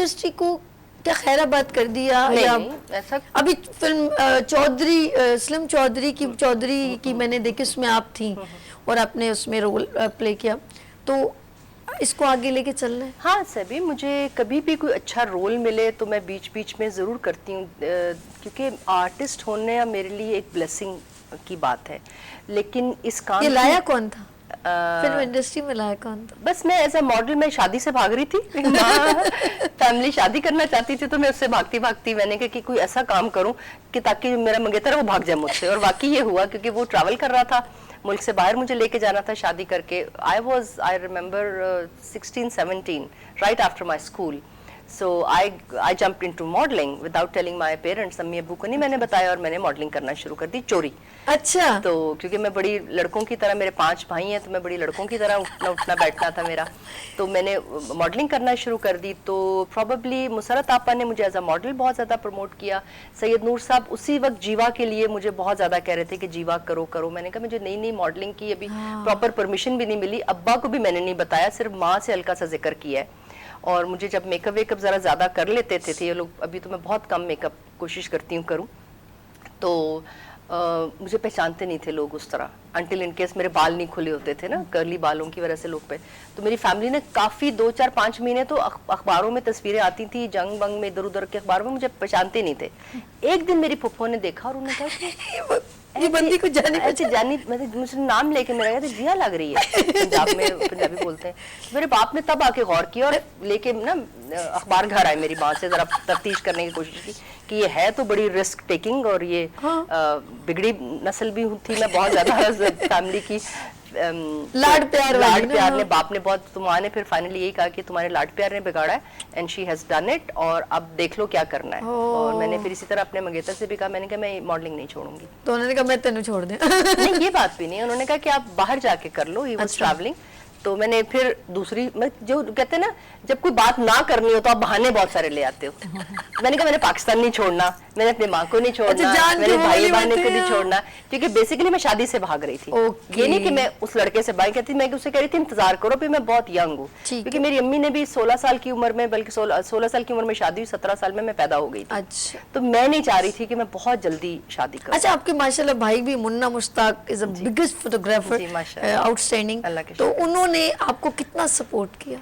Industry को क्या खैराबाद कर दिया? नहीं, या नहीं, ऐसा अभी फिल्म स्लिम चौधरी की मैंने देखी, उसमें आप थी और आपने उसमें रोल प्ले किया, तो इसको आगे लेके चलना है? हाँ सभी, मुझे कभी भी कोई अच्छा रोल मिले तो मैं बीच बीच में ज़रूर करती हूँ, क्योंकि आर्टिस्ट होने मेरे लिए एक ब्लेसिंग की बात है। लेकिन इस काम ये लाया कौन था फिल्म इंडस्ट्री में? लाया कौन था? बस मैं एज अ मॉडल, मैं शादी से भाग रही थी फैमिली शादी करना चाहती थी, तो मैं उससे भागती भागती मैंने कहा कि कोई ऐसा काम करूं कि ताकि मेरा मंगेतर है वो भाग जाए मुझसे। और वाकई ये हुआ, क्योंकि वो ट्रैवल कर रहा था मुल्क से बाहर, मुझे लेके जाना था शादी करके। I remember 16-17 right after my school. So I jumped into modeling without telling my parents। अम्मी अब्बू को नहीं मैंने बताया और मैंने मॉडलिंग करना शुरू कर दी, चोरी। अच्छा। तो क्योंकि मैं बड़ी लड़कों की तरह, मेरे 5 भाई हैं, तो मैं बड़ी लड़कों की तरह उठना बैठना था मेरा, तो मैंने मॉडलिंग करना शुरू कर दी। तो प्रॉबली मुसरत आपा ने मुझे एज अ मॉडल बहुत ज़्यादा प्रमोट किया। सैयद नूर साहब उसी वक्त जीवा के लिए मुझे बहुत ज़्यादा कह रहे थे कि जीवा करो करो। मैंने कहा मुझे नई मॉडलिंग की अभी प्रॉपर परमिशन भी नहीं मिली, अब्बा को भी मैंने नहीं बताया, सिर्फ माँ से हल्का सा जिक्र किया है। और मुझे जब मेकअप वेकअप ज़रा ज़्यादा कर लेते थे ये लोग, अभी तो मैं बहुत कम मेकअप कोशिश करती हूँ करूँ, तो मुझे पहचानते नहीं थे लोग उस तरह, अनटिल इन केस मेरे बाल नहीं खुले होते थे ना, कर्ली बालों की वजह से लोग पे। तो मेरी फैमिली ने काफ़ी 2-4-5 महीने तो अखबारों में तस्वीरें आती थी, जंग बंग में, इधर उधर के अखबारों में, मुझे पहचानते नहीं थे। एक दिन मेरी फुफ्फो ने देखा और उन्होंने कहा ये बंदी को जानी मुझे नाम लेके मेरा कहते जिया लग रही है, पंजाब में पंजाबी बोलते हैं। मेरे बाप ने तब आके गौर किया और लेके ना अखबार घर आए, मेरी माँ से जरा तफ्तीश करने की कोशिश की कि ये है तो बड़ी रिस्क टेकिंग, और ये बिगड़ी नस्ल भी थी मैं बहुत ज्यादा फैमिली की, लाड प्यार ने, बाप ने बहुत, तो माँ ने फिर फाइनली यही कहा कि तुम्हारे लाड प्यार ने बिगाड़ा है, and she has done it, और अब देख लो क्या करना है। और मैंने फिर इसी तरह अपने मंगेतर से भी कहा, मैंने कहा मैं मॉडलिंग नहीं छोड़ूंगी। तो उन्होंने कहा मैं तेनू छोड़ दे नहीं, ये बात भी नहीं, उन्होंने कहा कि आप बाहर जाके कर लो, ही वाज ट्रैवलिंग। तो मैंने फिर दूसरी, मैं जो कहते हैं ना, जब कोई बात ना करनी हो तो आप बहाने बहुत सारे ले आते हो। मैंने कहा मैंने पाकिस्तान नहीं छोड़ना, मैंने अपनी माँ को नहीं छोड़ना, मैंने भाई बहन को नहीं छोड़ना, क्योंकि बेसिकली मैं शादी से भाग रही थी। ये नहीं कि मैं उस लड़के से भाई कहती, मैं उसे कह रही थी इंतजार करो, भी मैं बहुत यंग हूँ, क्योंकि मेरी अम्मी ने भी 16 साल की उम्र में, बल्कि 16 साल की उम्र में शादी हुई, 17 साल में मैं पैदा हो गई थी। अच्छा। तो मैं नहीं चाह रही थी कि मैं बहुत जल्दी शादी करूं। अच्छा, आपके माशाल्लाह भाई भी, Munna Mushtaq is the biggest photographer, outstanding, तो उन्होंने आपको कितना सपोर्ट किया?